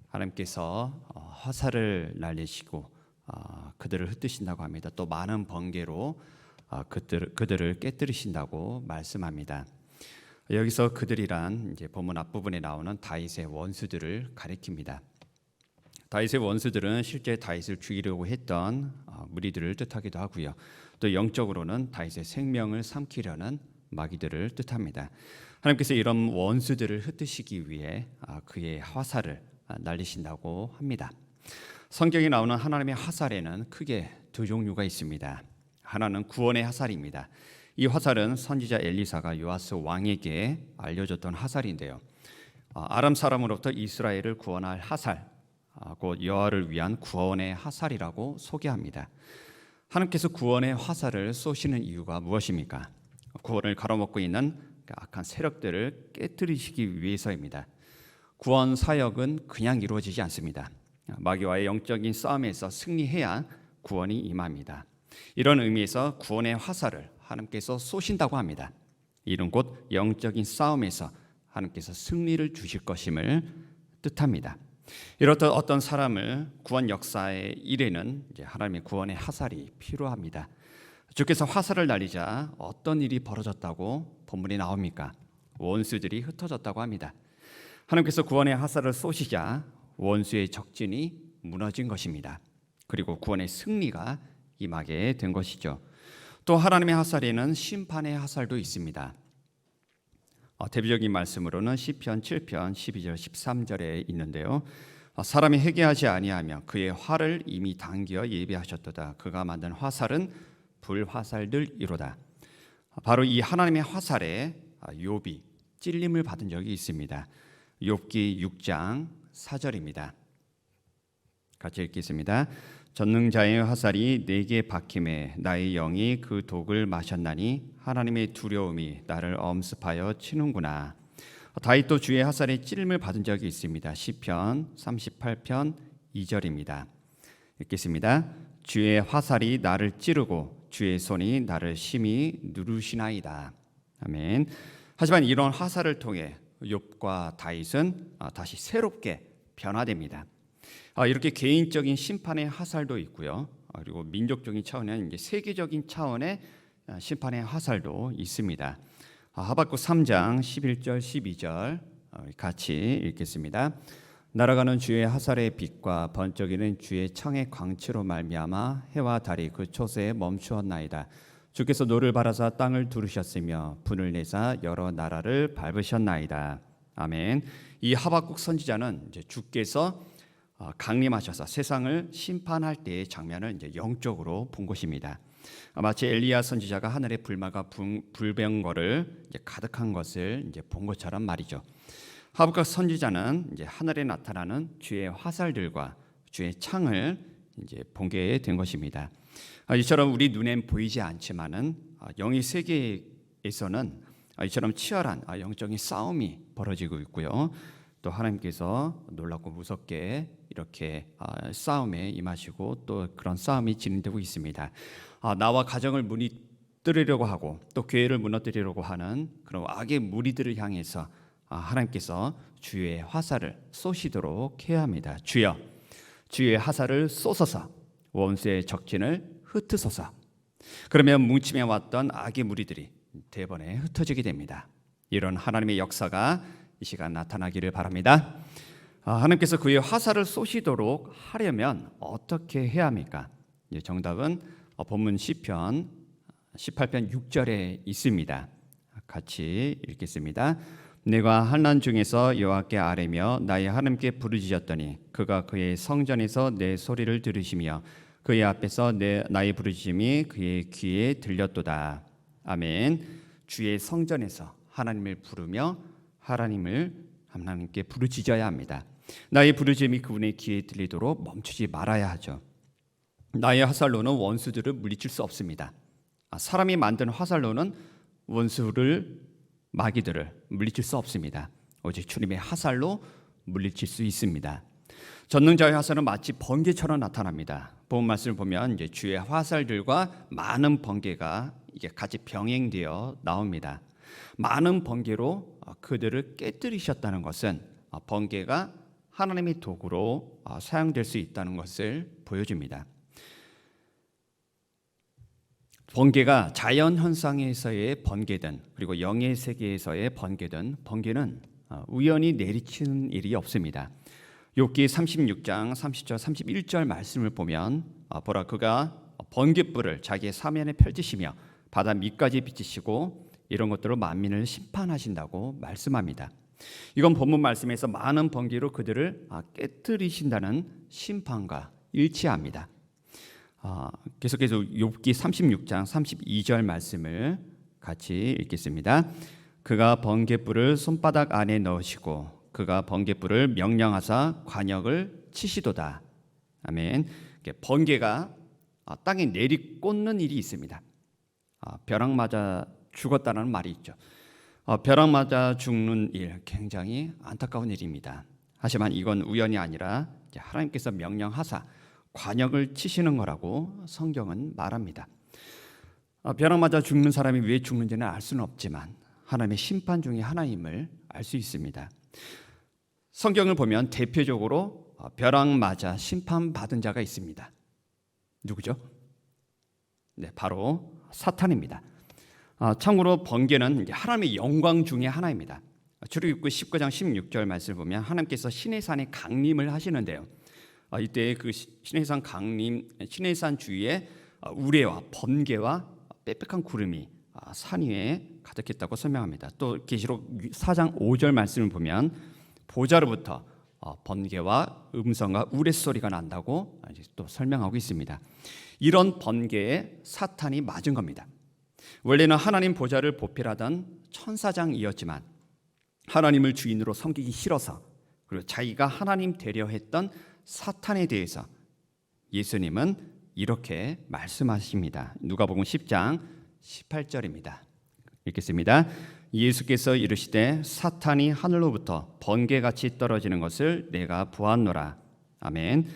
하나님께서 화살을 날리시고 그들을 흩으신다고 합니다. 또 많은 번개로 그들을 깨뜨리신다고 말씀합니다. 여기서 그들이란 이제 본문 앞부분에 나오는 다윗의 원수들을 가리킵니다. 다윗의 원수들은 실제 다윗을 죽이려고 했던 무리들을 뜻하기도 하고요. 또 영적으로는 다윗의 생명을 삼키려는 마귀들을 뜻합니다. 하나님께서 이런 원수들을 흩으시기 위해 그의 화살을 날리신다고 합니다. 성경에 나오는 하나님의 화살에는 크게 두 종류가 있습니다. 하나는 구원의 화살입니다. 이 화살은 선지자 엘리사가 요아스 왕에게 알려줬던 화살인데요. 아람 사람으로부터 이스라엘을 구원할 화살, 곧 여호와를 위한 구원의 화살이라고 소개합니다. 하나님께서 구원의 화살을 쏘시는 이유가 무엇입니까? 구원을 가로막고 있는 악한 세력들을 깨뜨리시기 위해서입니다. 구원 사역은 그냥 이루어지지 않습니다. 마귀와의 영적인 싸움에서 승리해야 구원이 임합니다. 이런 의미에서 구원의 화살을 하나님께서 쏘신다고 합니다. 이는 곧 영적인 싸움에서 하나님께서 승리를 주실 것임을 뜻합니다. 이렇듯 어떤 사람을 구원 역사의 일에는 이제 하나님의 구원의 화살이 필요합니다. 주께서 화살을 날리자 어떤 일이 벌어졌다고 본문에 나옵니까? 원수들이 흩어졌다고 합니다. 하나님께서 구원의 화살을 쏘시자 원수의 적진이 무너진 것입니다. 그리고 구원의 승리가 임하게 된 것이죠. 또 하나님의 화살에는 심판의 화살도 있습니다. 대표적인 말씀으로는 시편 7편 12절 13절에 있는데요. 사람이 회개하지 아니하며 그의 활을 이미 당겨 예비하셨도다. 그가 만든 화살은 불화살들이로다. 바로 이 하나님의 화살에 욥이 찔림을 받은 적이 있습니다. 욥기 6장 4절입니다. 같이 읽겠습니다. 전능자의 화살이 내게 박힘에 나의 영이 그 독을 마셨나니 하나님의 두려움이 나를 엄습하여 치는구나. 다윗도 주의 화살에 찔림을 받은 적이 있습니다. 시편 38편 2절입니다. 읽겠습니다. 주의 화살이 나를 찌르고 주의 손이 나를 심히 누르시나이다. 아멘. 하지만 이런 화살을 통해 욥과 다윗은 다시 새롭게 변화됩니다. 이렇게 개인적인 심판의 화살도 있고요. 그리고 민족적인 차원에는 이제 세계적인 차원의 심판의 화살도 있습니다. 하박국 3장 11절 12절 같이 읽겠습니다. 날아가는 주의 화살의 빛과 번쩍이는 주의 창의 광채로 말미암아 해와 달이 그 초세에 멈추었나이다. 주께서 노를 바라사 땅을 두르셨으며 분을 내사 여러 나라를 밟으셨나이다. 아멘. 이 하박국 선지자는 이제 주께서 강림하셔서 세상을 심판할 때의 장면을 이제 영적으로 본 것입니다. 마치 엘리야 선지자가 하늘의 불마가 불병거를 이제 가득한 것을 이제 본 것처럼 말이죠. 하박국 선지자는 이제 하늘에 나타나는 주의 화살들과 주의 창을 이제 보게 된 것입니다. 이처럼 우리 눈엔 보이지 않지만은 영의 세계에서는 이처럼 치열한 영적인 싸움이 벌어지고 있고요. 또 하나님께서 놀랍고 무섭게 이렇게 싸움에 임하시고 또 그런 싸움이 진행되고 있습니다. 나와 가정을 무너뜨리려고 하고 또 교회를 무너뜨리려고 하는 그런 악의 무리들을 향해서 하나님께서 주의 화살을 쏘시도록 해야 합니다. 주여, 주의 화살을 쏘소서. 원수의 적진을 흩으소서. 그러면 뭉침해 왔던 악의 무리들이 대번에 흩어지게 됩니다. 이런 하나님의 역사가 이 시간 나타나기를 바랍니다. 하나님께서 그의 화살을 쏘시도록 하려면 어떻게 해야 합니까? 정답은 본문 시편 18편 6절에 있습니다. 같이 읽겠습니다. 내가 환난 중에서 여호와께 아뢰며 나의 하나님께 부르짖었더니 그가 그의 성전에서 내 소리를 들으시며 그의 앞에서 나의 부르짖음이 그의 귀에 들렸도다. 아멘. 주의 성전에서 하나님을 부르며 하나님께 부르짖어야 합니다. 나의 부르짖음이 그분의 귀에 들리도록 멈추지 말아야 하죠. 나의 화살로는 원수들을 물리칠 수 없습니다. 사람이 만든 화살로는 마귀들을 물리칠 수 없습니다. 오직 주님의 화살로 물리칠 수 있습니다. 전능자의 화살은 마치 번개처럼 나타납니다. 본 말씀을 보면 이제 주의 화살들과 많은 번개가 이게 같이 병행되어 나옵니다. 많은 번개로 그들을 깨뜨리셨다는 것은 번개가 하나님의 도구로 사용될 수 있다는 것을 보여줍니다. 번개가 자연 현상에서의 번개든 그리고 영의 세계에서의 번개든 번개는 우연히 내리치는 일이 없습니다. 욥기 36장 30절 31절 말씀을 보면 보라 그가 번갯불을 자기의 사면에 펼치시며 바다 밑까지 비치시고 이런 것들로 만민을 심판하신다고 말씀합니다. 이건 본문 말씀에서 많은 번개로 그들을 깨뜨리신다는 심판과 일치합니다. 계속해서 욥기 36장 32절 말씀을 같이 읽겠습니다. 그가 번갯불을 손바닥 안에 넣으시고 그가 번갯불을 명령하사 관역을 치시도다. 아멘. 번개가 땅에 내리꽂는 일이 있습니다. 벼락 맞아 죽었다는 말이 있죠. 벼락 맞아 죽는 일 굉장히 안타까운 일입니다. 하지만 이건 우연이 아니라 하나님께서 명령하사 관역을 치시는 거라고 성경은 말합니다. 벼락 맞아 죽는 사람이 왜 죽는지는 알 수는 없지만 하나님의 심판 중에 하나임을 알 수 있습니다. 성경을 보면 대표적으로 벼락 맞아 심판받은 자가 있습니다. 누구죠? 네, 바로 사탄입니다. 참고로 번개는 하나님의 영광 중에 하나입니다. 출애굽기 19장 16절 말씀을 보면 하나님께서 시내산에 강림을 하시는데요. 이때 그 시내산 강림, 시내산 주위에 우레와 번개와 빽빽한 구름이 산 위에 가득했다고 설명합니다. 또 계시록 4장 5절 말씀을 보면 보좌로부터 번개와 음성과 우레소리가 난다고 또 설명하고 있습니다. 이런 번개에 사탄이 맞은 겁니다. 원래는 하나님 보좌를 보필하던 천사장이었지만 하나님을 주인으로 섬기기 싫어서 그리고 자기가 하나님 되려 했던 사탄에 대해서 예수님은 이렇게 말씀하십니다. 누가복음 10장 18절입니다. 읽겠습니다. 예수께서 이르시되 사탄이 하늘로부터 번개같이 떨어지는 것을 내가 보았노라. 아멘.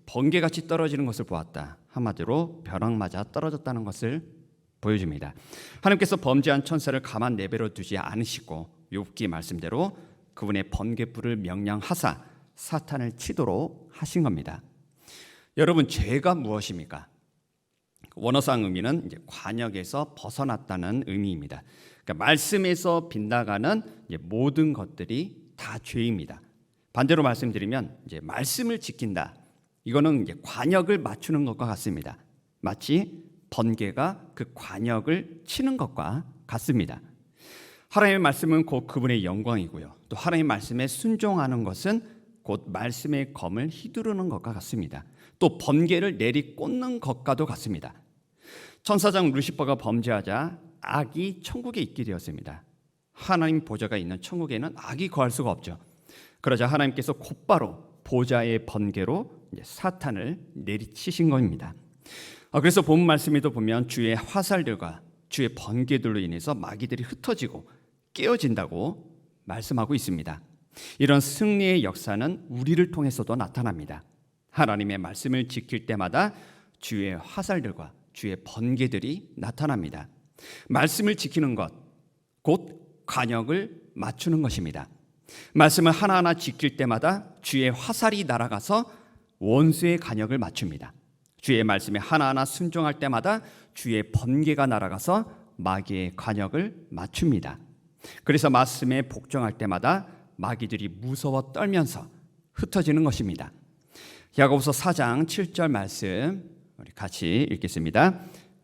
번개같이 떨어지는 것을 보았다. 한마디로 벼락 맞아 떨어졌다는 것을 보여줍니다. 하나님께서 범죄한 천사를 가만 내버려 두지 않으시고 욥기 말씀대로 그분의 번갯불을 명령하사 사탄을 치도록 하신 겁니다. 여러분, 죄가 무엇입니까? 원어상 의미는 관역에서 벗어났다는 의미입니다. 그러니까 말씀에서 빗나가는 모든 것들이 다 죄입니다. 반대로 말씀드리면 말씀을 지킨다. 이거는 관역을 맞추는 것과 같습니다. 마치 번개가 그 관역을 치는 것과 같습니다. 하나님의 말씀은 곧 그분의 영광이고요. 또 하나님의 말씀에 순종하는 것은 곧 말씀의 검을 휘두르는 것과 같습니다. 또 번개를 내리꽂는 것과도 같습니다. 천사장 루시퍼가 범죄하자 악이 천국에 있게 되었습니다. 하나님 보좌가 있는 천국에는 악이 거할 수가 없죠. 그러자 하나님께서 곧바로 보좌의 번개로 사탄을 내리치신 겁니다. 그래서 본 말씀에도 보면 주의 화살들과 주의 번개들로 인해서 마귀들이 흩어지고 깨어진다고 말씀하고 있습니다. 이런 승리의 역사는 우리를 통해서도 나타납니다. 하나님의 말씀을 지킬 때마다 주의 화살들과 주의 번개들이 나타납니다. 말씀을 지키는 것, 곧 관역을 맞추는 것입니다. 말씀을 하나하나 지킬 때마다 주의 화살이 날아가서 원수의 관역을 맞춥니다. 주의 말씀에 하나하나 순종할 때마다 주의 번개가 날아가서 마귀의 관역을 맞춥니다. 그래서 말씀에 복종할 때마다 마귀들이 무서워 떨면서 흩어지는 것입니다. 야고보서 4장 7절 말씀 우리 같이 읽겠습니다.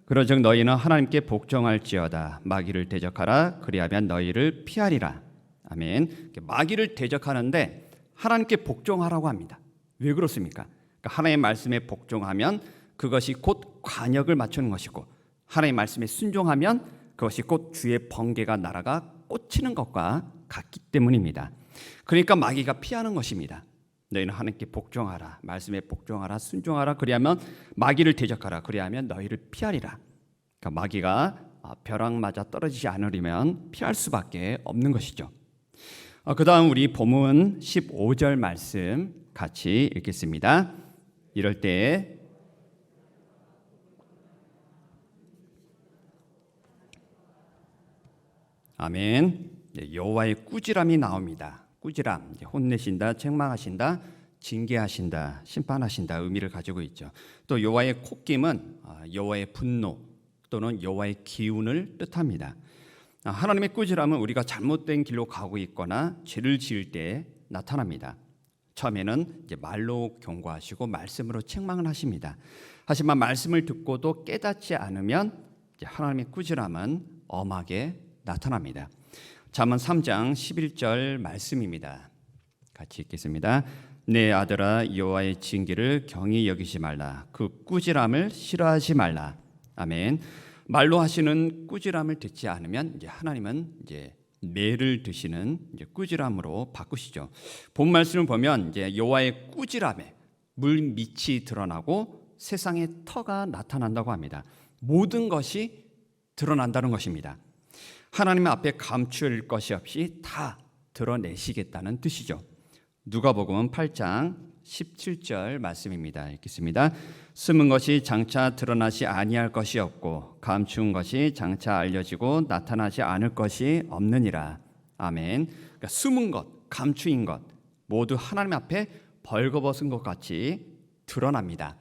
그러즉 너희는 하나님께 복종할지어다. 마귀를 대적하라. 그리하면 너희를 피하리라. 아멘. 마귀를 대적하는데 하나님께 복종하라고 합니다. 왜 그렇습니까? 그러니까 하나님의 말씀에 복종하면 그것이 곧 관역을 맞추는 것이고 하나님의 말씀에 순종하면 그것이 곧 주의 번개가 날아가 꽂히는 것과 같기 때문입니다. 그러니까 마귀가 피하는 것입니다. 너희는 하나님께 복종하라. 말씀에 복종하라. 순종하라. 그리하면 마귀를 대적하라. 그리하면 너희를 피하리라. 그러니까 마귀가 벼락 맞아 떨어지지 않으려면 피할 수밖에 없는 것이죠. 그 다음 우리 본문 15절 말씀 같이 읽겠습니다. 이럴 때에 아멘. 여호와의 꾸지람이 나옵니다. 꾸지람, 혼내신다, 책망하신다, 징계하신다, 심판하신다 의미를 가지고 있죠. 또 여호와의 콧김은 여호와의 분노 또는 여호와의 기운을 뜻합니다. 하나님의 꾸지람은 우리가 잘못된 길로 가고 있거나 죄를 지을 때 나타납니다. 처음에는 이제 말로 경고하시고 말씀으로 책망을 하십니다. 하지만 말씀을 듣고도 깨닫지 않으면 이제 하나님의 꾸지람은 엄하게 나타납니다. 잠언 3장 11절 말씀입니다. 같이 읽겠습니다. 내 아들아 여호와의 징계를 경히 여기지 말라. 그 꾸지람을 싫어하지 말라. 아멘. 말로 하시는 꾸지람을 듣지 않으면 이제 하나님은 이제 매를 드시는 이제 꾸지람으로 바꾸시죠. 본 말씀을 보면 이제 여호와의 꾸지람에 물 밑이 드러나고 세상에 터가 나타난다고 합니다. 모든 것이 드러난다는 것입니다. 하나님 앞에 감출 것이 없이 다 드러내시겠다는 뜻이죠. 누가복음 8장 17절 말씀입니다. 읽겠습니다. 숨은 것이 장차 드러나지 아니할 것이 없고 감추은 것이 장차 알려지고 나타나지 않을 것이 없느니라. 아멘. 그러니까 숨은 것, 감추인 것 모두 하나님 앞에 벌거벗은 것 같이 드러납니다.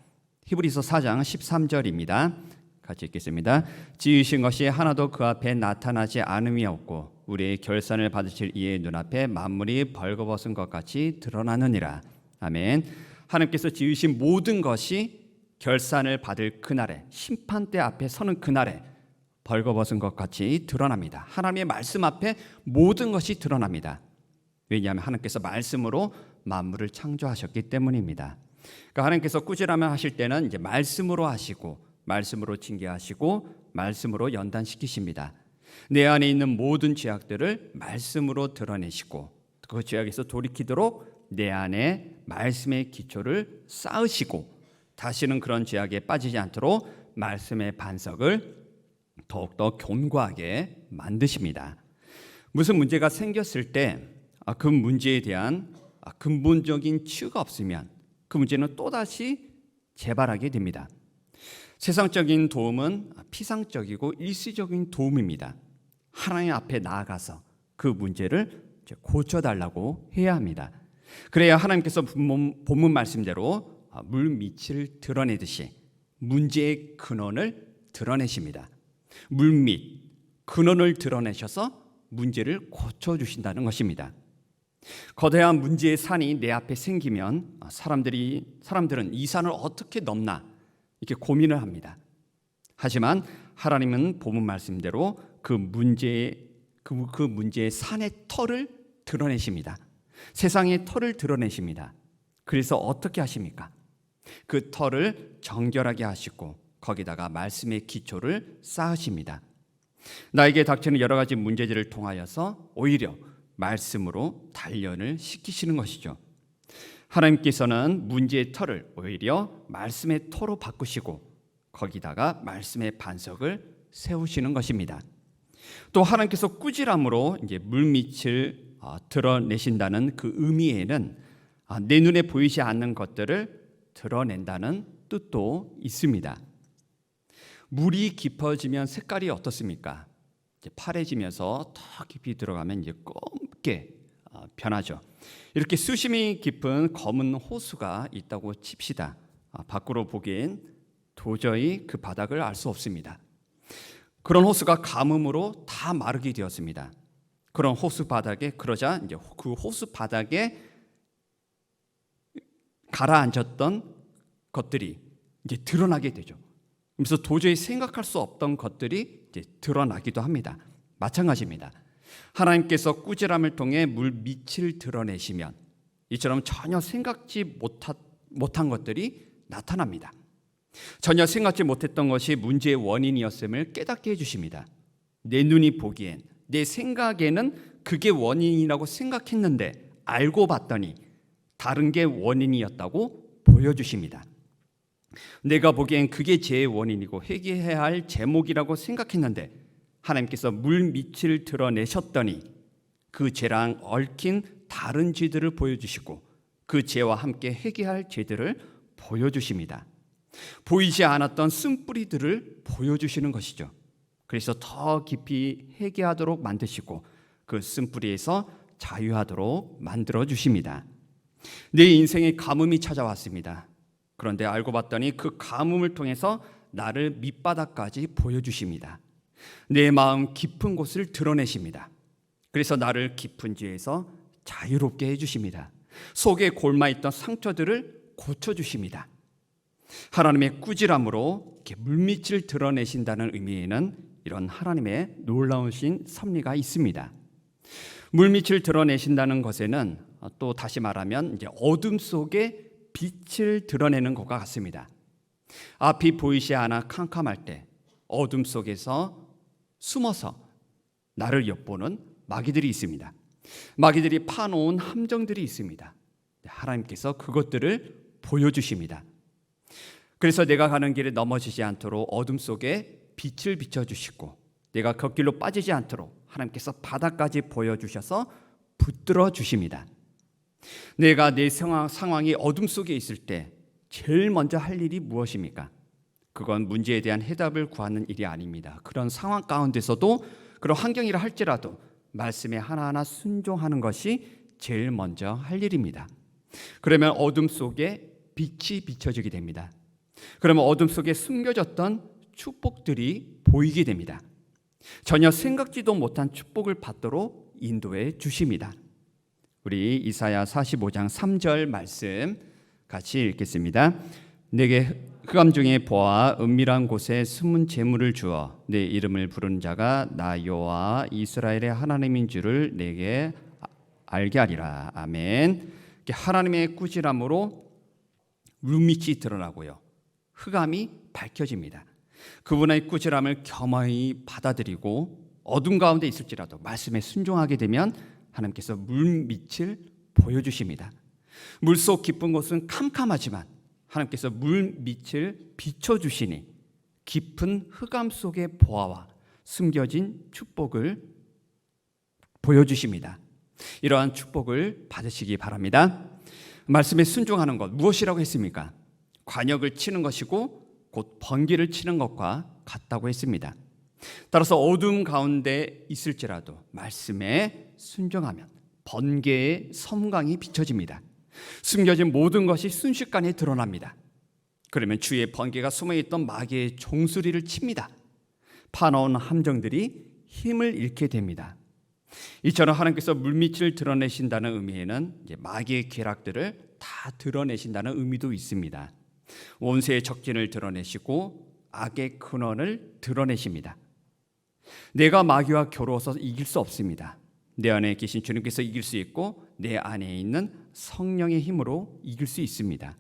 히브리서 4장 13절입니다. 같이 읽겠습니다. 지으신 것이 하나도 그 앞에 나타나지 않음이 없고 우리의 결산을 받으실 이의 눈앞에 만물이 벌거벗은 것 같이 드러나느니라. 아멘. 하나님께서 지으신 모든 것이 결산을 받을 그날에 심판대 앞에 서는 그날에 벌거벗은 것 같이 드러납니다. 하나님의 말씀 앞에 모든 것이 드러납니다. 왜냐하면 하나님께서 말씀으로 만물을 창조하셨기 때문입니다. 그러니까 하나님께서 꾸지람을 하실 때는 이제 말씀으로 하시고 말씀으로 징계하시고 말씀으로 연단시키십니다. 내 안에 있는 모든 죄악들을 말씀으로 드러내시고 그 죄악에서 돌이키도록 내 안에 말씀의 기초를 쌓으시고 다시는 그런 죄악에 빠지지 않도록 말씀의 반석을 더욱더 견고하게 만드십니다. 무슨 문제가 생겼을 때 그 문제에 대한 근본적인 치유가 없으면 그 문제는 또다시 재발하게 됩니다. 세상적인 도움은 피상적이고 일시적인 도움입니다. 하나님 앞에 나아가서 그 문제를 고쳐달라고 해야 합니다. 그래야 하나님께서 본문 말씀대로 물 밑을 드러내듯이 문제의 근원을 드러내십니다. 물 밑, 근원을 드러내셔서 문제를 고쳐주신다는 것입니다. 거대한 문제의 산이 내 앞에 생기면 사람들은 이 산을 어떻게 넘나 이렇게 고민을 합니다. 하지만 하나님은 본문 말씀대로 그 문제의 산의 털을 드러내십니다. 세상의 털을 드러내십니다. 그래서 어떻게 하십니까? 그 털을 정결하게 하시고 거기다가 말씀의 기초를 쌓으십니다. 나에게 닥치는 여러 가지 문제들을 통하여서 오히려 말씀으로 단련을 시키시는 것이죠. 하나님께서는 문제의 털을 오히려 말씀의 터로 바꾸시고 거기다가 말씀의 반석을 세우시는 것입니다. 또 하나님께서 꾸지람으로 이제 물밑을 드러내신다는 그 의미에는 내 눈에 보이지 않는 것들을 드러낸다는 뜻도 있습니다. 물이 깊어지면 색깔이 어떻습니까? 이제 파래지면서 더 깊이 들어가면 이제 검게 변하죠. 이렇게 수심이 깊은 검은 호수가 있다고 칩시다. 밖으로 보기엔 도저히 그 바닥을 알 수 없습니다. 그런 호수가 가뭄으로 다 마르게 되었습니다. 그런 호수 바닥에 그러자 이제 그 호수 바닥에 가라앉았던 것들이 이제 드러나게 되죠. 그래서 도저히 생각할 수 없던 것들이 이제 드러나기도 합니다. 마찬가지입니다. 하나님께서 꾸지람을 통해 물 밑을 드러내시면 이처럼 전혀 생각지 못한 것들이 나타납니다. 전혀 생각지 못했던 것이 문제의 원인이었음을 깨닫게 해주십니다. 내 눈이 보기엔, 내 생각에는 그게 원인이라고 생각했는데 알고 봤더니 다른 게 원인이었다고 보여주십니다. 내가 보기엔 그게 죄의 원인이고 회개해야 할 제목이라고 생각했는데 하나님께서 물 밑을 드러내셨더니 그 죄랑 얽힌 다른 죄들을 보여주시고 그 죄와 함께 회개할 죄들을 보여주십니다. 보이지 않았던 쓴뿌리들을 보여주시는 것이죠. 그래서 더 깊이 회개하도록 만드시고 그 쓴뿌리에서 자유하도록 만들어 주십니다. 내 인생에 가뭄이 찾아왔습니다. 그런데 알고 봤더니 그 가뭄을 통해서 나를 밑바닥까지 보여주십니다. 내 마음 깊은 곳을 드러내십니다. 그래서 나를 깊은 죄에서 자유롭게 해주십니다. 속에 골마있던 상처들을 고쳐주십니다. 하나님의 꾸지람으로 이렇게 물밑을 드러내신다는 의미에는 이런 하나님의 놀라우신 섭리가 있습니다. 물밑을 드러내신다는 것에는 또 다시 말하면 이제 어둠 속에 빛을 드러내는 것과 같습니다. 앞이 보이지 않아 캄캄할 때 어둠 속에서 숨어서 나를 엿보는 마귀들이 있습니다. 마귀들이 파놓은 함정들이 있습니다. 하나님께서 그것들을 보여주십니다. 그래서 내가 가는 길에 넘어지지 않도록 어둠 속에 빛을 비춰주시고 내가 걷길로 빠지지 않도록 하나님께서 바닥까지 보여주셔서 붙들어 주십니다. 내가 내 상황이 어둠 속에 있을 때 제일 먼저 할 일이 무엇입니까? 그건 문제에 대한 해답을 구하는 일이 아닙니다. 그런 상황 가운데서도 그런 환경이라 할지라도 말씀에 하나하나 순종하는 것이 제일 먼저 할 일입니다. 그러면 어둠 속에 빛이 비춰지게 됩니다. 그러면 어둠 속에 숨겨졌던 축복들이 보이게 됩니다. 전혀 생각지도 못한 축복을 받도록 인도해 주십니다. 우리 이사야 45장 3절 말씀 같이 읽겠습니다. 내게 흑암 중에 보아 은밀한 곳에 숨은 재물을 주어 내 이름을 부르는 자가 나 여호와 이스라엘의 하나님인 줄을 내게 알게 하리라. 아멘. 하나님의 꾸지람으로 물밑이 드러나고요, 흑암이 밝혀집니다. 그분의 꾸지람을 겸허히 받아들이고 어둠 가운데 있을지라도 말씀에 순종하게 되면 하나님께서 물밑을 보여주십니다. 물속 깊은 곳은 캄캄하지만 하나님께서 물밑을 비춰주시니 깊은 흑암 속의 보아와 숨겨진 축복을 보여주십니다. 이러한 축복을 받으시기 바랍니다. 말씀에 순종하는 것 무엇이라고 했습니까? 관역을 치는 것이고 곧 번개를 치는 것과 같다고 했습니다. 따라서 어둠 가운데 있을지라도 말씀에 순종하면 번개의 섬광이 비춰집니다. 숨겨진 모든 것이 순식간에 드러납니다. 그러면 주의 번개가 숨어있던 마귀의 종소리를 칩니다. 파놓은 함정들이 힘을 잃게 됩니다. 이처럼 하나님께서 물밑을 드러내신다는 의미에는 이제 마귀의 계략들을 다 드러내신다는 의미도 있습니다. 원수의 적진을 드러내시고 악의 근원을 드러내십니다. 내가 마귀와 겨루어서 이길 수 없습니다. 내 안에 계신 주님께서 이길 수 있고 내 안에 있는 성령의 힘으로 이길 수 있습니다.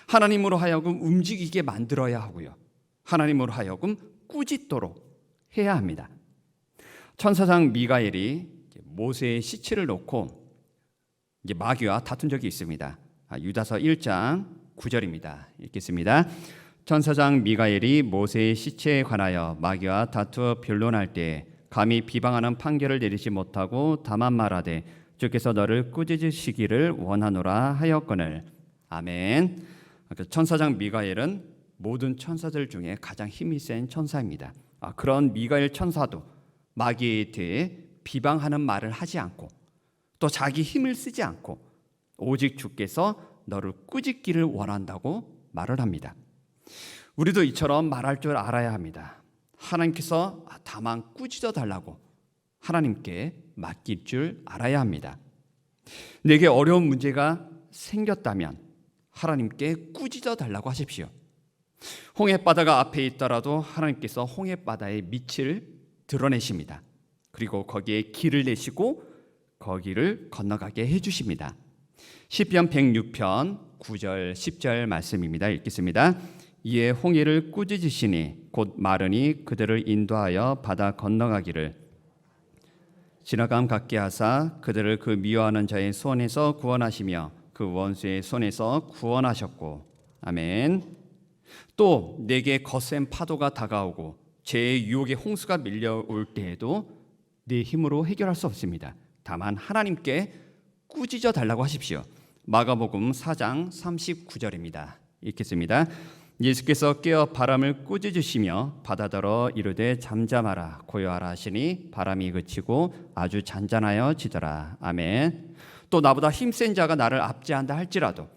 하나님으로 하여금 움직이게 만들어야 하고요, 하나님으로 하여금 꾸짖도록 해야 합니다. 천사장 미가엘이 모세의 시체를 놓고 이제 마귀와 다툰 적이 있습니다. 유다서 1장 9절입니다. 읽겠습니다. 천사장 미가엘이 모세의 시체에 관하여 마귀와 다투어 변론할 때 감히 비방하는 판결을 내리지 못하고 다만 말하되 주께서 너를 꾸짖으시기를 원하노라 하였거늘. 아멘. 천사장 미가엘은 모든 천사들 중에 가장 힘이 센 천사입니다. 그런 미가엘 천사도 마귀에 대해 비방하는 말을 하지 않고 또 자기 힘을 쓰지 않고 오직 주께서 너를 꾸짖기를 원한다고 말을 합니다. 우리도 이처럼 말할 줄 알아야 합니다. 하나님께서 다만 꾸짖어 달라고 하나님께 맡길 줄 알아야 합니다. 내게 어려운 문제가 생겼다면 하나님께 꾸짖어 달라고 하십시오. 홍해바다가 앞에 있더라도 하나님께서 홍해바다의 밑을 드러내십니다. 그리고 거기에 길을 내시고 거기를 건너가게 해주십니다. 시편 106편 9절 10절 말씀입니다. 읽겠습니다. 이에 홍해를 꾸짖으시니 곧 마르니 그들을 인도하여 바다 건너가기를 지나감 같게 하사 그들을 그 미워하는 자의 손에서 구원하시며 그 원수의 손에서 구원하셨고. 아멘. 또 내게 거센 파도가 다가오고 죄의 유혹의 홍수가 밀려올 때에도 내 힘으로 해결할 수 없습니다. 다만 하나님께 꾸짖어 달라고 하십시오. 마가복음 4장 39절입니다. 읽겠습니다. 예수께서 깨어 바람을 꾸짖으시며 바다더러 이르되 잠잠하라 고요하라 하시니 바람이 그치고 아주 잔잔하여 지더라. 아멘. 또 나보다 힘센 자가 나를 압제한다 할지라도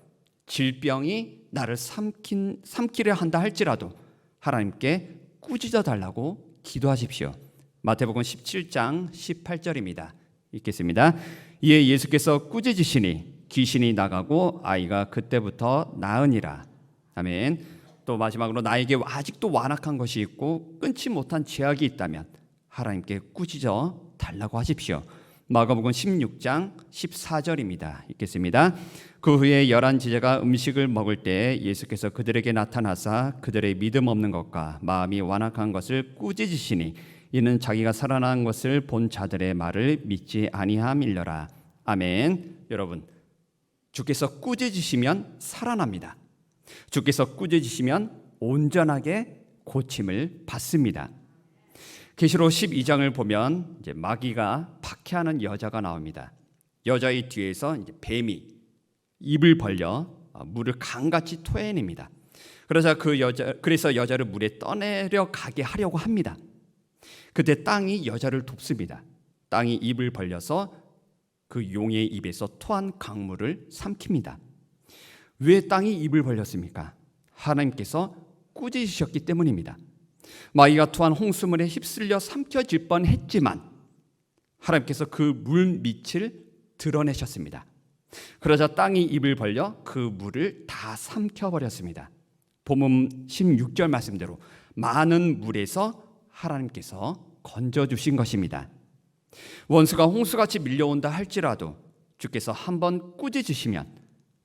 질병이 나를 삼키려 한다 할지라도 하나님께 꾸짖어 달라고 기도하십시오. 마태복음 17장 18절입니다. 읽겠습니다. 이에 예수께서 꾸짖으시니 귀신이 나가고 아이가 그때부터 나으니라. 아멘. 또 마지막으로 나에게 아직도 완악한 것이 있고 끊지 못한 죄악이 있다면 하나님께 꾸짖어 달라고 하십시오. 마가복음 16장 14절입니다. 읽겠습니다. 그 후에 11 제자가 음식을 먹을 때 예수께서 그들에게 나타나사 그들의 믿음 없는 것과 마음이 완악한 것을 꾸짖으시니 이는 자기가 살아난 것을 본 자들의 말을 믿지 아니함일러라. 아멘. 여러분, 주께서 꾸짖으시면 살아납니다. 주께서 꾸짖으시면 온전하게 고침을 받습니다. 계시록 12장을 보면 이제 마귀가 박해하는 여자가 나옵니다. 여자의 뒤에서 이제 뱀이 입을 벌려 물을 강같이 토해냅니다. 그래서 여자를 물에 떠내려 가게 하려고 합니다. 그때 땅이 여자를 돕습니다. 땅이 입을 벌려서 그 용의 입에서 토한 강물을 삼킵니다. 왜 땅이 입을 벌렸습니까? 하나님께서 꾸짖으셨기 때문입니다. 마귀가 토한 홍수물에 휩쓸려 삼켜질 뻔했지만 하나님께서 그 물 밑을 드러내셨습니다. 그러자 땅이 입을 벌려 그 물을 다 삼켜버렸습니다. 본문 16절 말씀대로 많은 물에서 하나님께서 건져주신 것입니다. 원수가 홍수같이 밀려온다 할지라도 주께서 한번 꾸짖으시면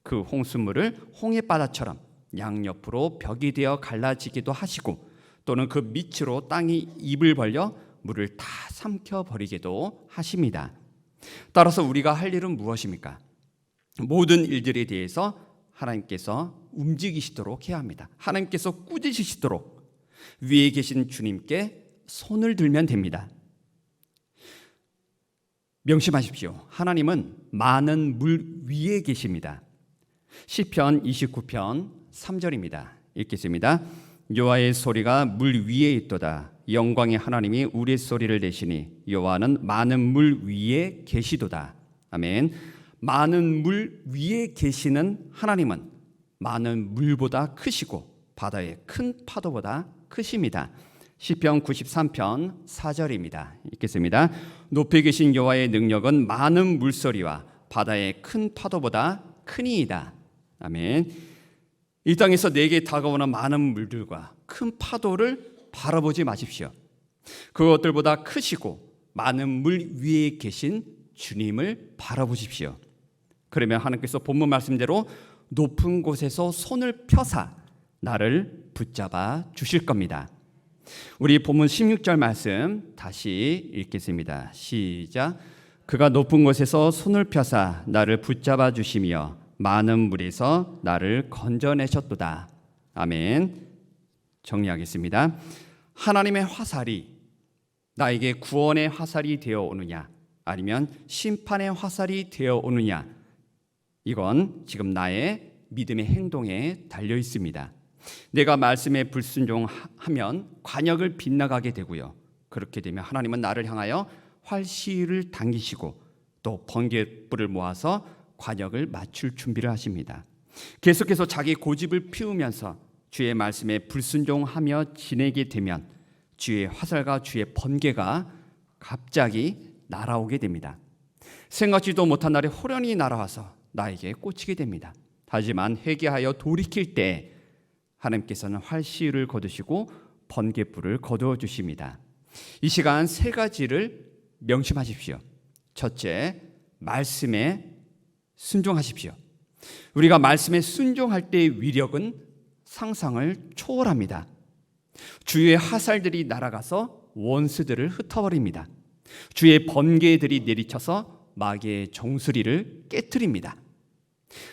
그 홍수물을 홍해바다처럼 양옆으로 벽이 되어 갈라지기도 하시고 또는 그 밑으로 땅이 입을 벌려 물을 다 삼켜버리기도 하십니다. 따라서 우리가 할 일은 무엇입니까? 모든 일들에 대해서 하나님께서 움직이시도록 해야 합니다. 하나님께서 꾸짖으시도록 위에 계신 주님께 손을 들면 됩니다. 명심하십시오. 하나님은 많은 물 위에 계십니다. 시편 29편 3절입니다. 읽겠습니다. 여호와의 소리가 물 위에 있도다. 영광의 하나님이 우레소리를 내시니 여호와는 많은 물 위에 계시도다. 아멘. 많은 물 위에 계시는 하나님은 많은 물보다 크시고 바다의 큰 파도보다 크십니다. 시편 93편 4절입니다. 읽겠습니다. 높이 계신 여호와의 능력은 많은 물소리와 바다의 큰 파도보다 크니이다. 아멘. 이 땅에서 내게 다가오는 많은 물들과 큰 파도를 바라보지 마십시오. 그것들보다 크시고 많은 물 위에 계신 주님을 바라보십시오. 그러면 하나님께서 본문 말씀대로 높은 곳에서 손을 펴사 나를 붙잡아 주실 겁니다. 우리 본문 16절 말씀 다시 읽겠습니다. 시작. 그가 높은 곳에서 손을 펴사 나를 붙잡아 주시며 많은 물에서 나를 건져내셨도다. 아멘. 정리하겠습니다. 하나님의 화살이 나에게 구원의 화살이 되어 오느냐 아니면 심판의 화살이 되어 오느냐, 이건 지금 나의 믿음의 행동에 달려 있습니다. 내가 말씀에 불순종하면 관역을 빗나가게 되고요. 그렇게 되면 하나님은 나를 향하여 활시를 당기시고 또 번갯불을 모아서 관역을 맞출 준비를 하십니다. 계속해서 자기 고집을 피우면서 주의 말씀에 불순종하며 지내게 되면 주의 화살과 주의 번개가 갑자기 날아오게 됩니다. 생각지도 못한 날에 호련히 날아와서 나에게 꽂히게 됩니다. 하지만 회개하여 돌이킬 때 하나님께서는 활시를 거두시고 번갯불을 거두어 주십니다. 이 시간 세 가지를 명심하십시오. 첫째, 말씀에 순종하십시오. 우리가 말씀에 순종할 때의 위력은 상상을 초월합니다. 주의 화살들이 날아가서 원수들을 흩어버립니다. 주의 번개들이 내리쳐서 마귀의 정수리를 깨트립니다.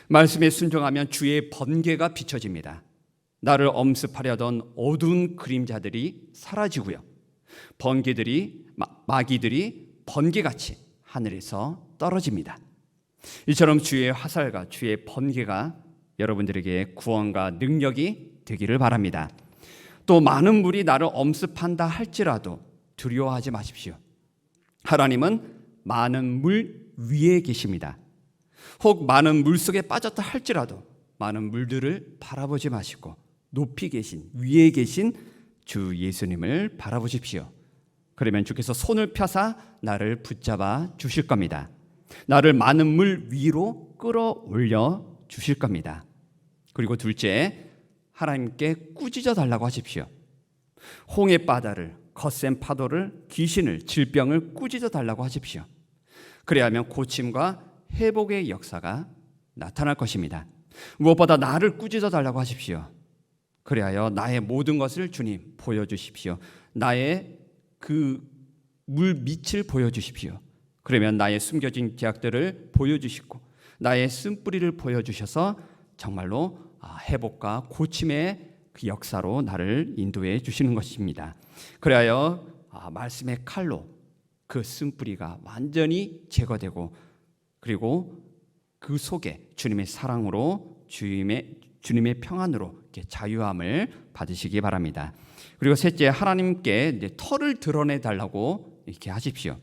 말씀에 순종하면 주의 번개가 비춰집니다. 나를 엄습하려던 어두운 그림자들이 사라지고요. 마귀들이 번개같이 하늘에서 떨어집니다. 이처럼 주의 화살과 주의 번개가 여러분들에게 구원과 능력이 되기를 바랍니다. 또 많은 물이 나를 엄습한다 할지라도 두려워하지 마십시오. 하나님은 많은 물 위에 계십니다. 혹 많은 물 속에 빠졌다 할지라도 많은 물들을 바라보지 마시고 높이 계신, 위에 계신 주 예수님을 바라보십시오. 그러면 주께서 손을 펴사 나를 붙잡아 주실 겁니다. 나를 많은 물 위로 끌어올려 주실 겁니다. 그리고 둘째, 하나님께 꾸짖어 달라고 하십시오. 홍해 바다를, 거센 파도를, 귀신을, 질병을 꾸짖어 달라고 하십시오. 그래야만 고침과 회복의 역사가 나타날 것입니다. 무엇보다 나를 꾸짖어 달라고 하십시오. 그리하여 나의 모든 것을 주님 보여주십시오. 나의 그 물 밑을 보여주십시오. 그러면 나의 숨겨진 죄악들을 보여주시고 나의 쓴뿌리를 보여주셔서 정말로 회복과 고침의 그 역사로 나를 인도해 주시는 것입니다. 그리하여 말씀의 칼로 그 쓴뿌리가 완전히 제거되고 그리고 그 속에 주님의 사랑으로 주님의 평안으로 이렇게 자유함을 받으시기 바랍니다. 그리고 셋째, 하나님께 이제 털을 드러내 달라고 이렇게 하십시오.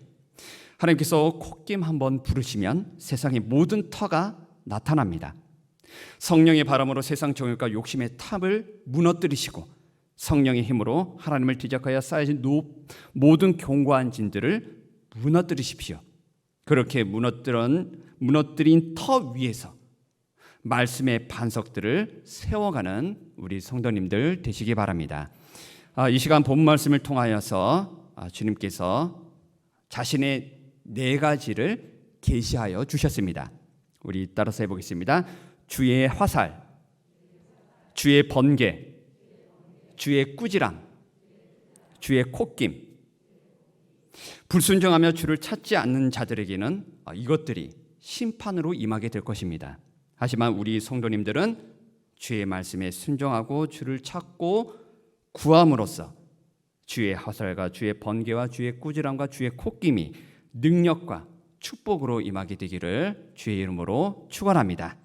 하나님께서 콧김 한번 부르시면 세상의 모든 터가 나타납니다. 성령의 바람으로 세상 정욕과 욕심의 탑을 무너뜨리시고 성령의 힘으로 하나님을 뒤적하여 쌓여진 모든 견고한 진들을 무너뜨리십시오. 그렇게 무너뜨린 터 위에서 말씀의 반석들을 세워가는 우리 성도님들 되시기 바랍니다. 이 시간 본 말씀을 통하여서 주님께서 자신의 4가지를 계시하여 주셨습니다. 우리 따라서 해보겠습니다. 주의 화살, 주의 번개, 주의 꾸지람, 주의 콧김. 불순종하며 주를 찾지 않는 자들에게는 이것들이 심판으로 임하게 될 것입니다. 하지만 우리 성도님들은 주의 말씀에 순종하고 주를 찾고 구함으로써 주의 화살과 주의 번개와 주의 꾸지람과 주의 콧김이 능력과 축복으로 임하게 되기를 주의 이름으로 축원합니다.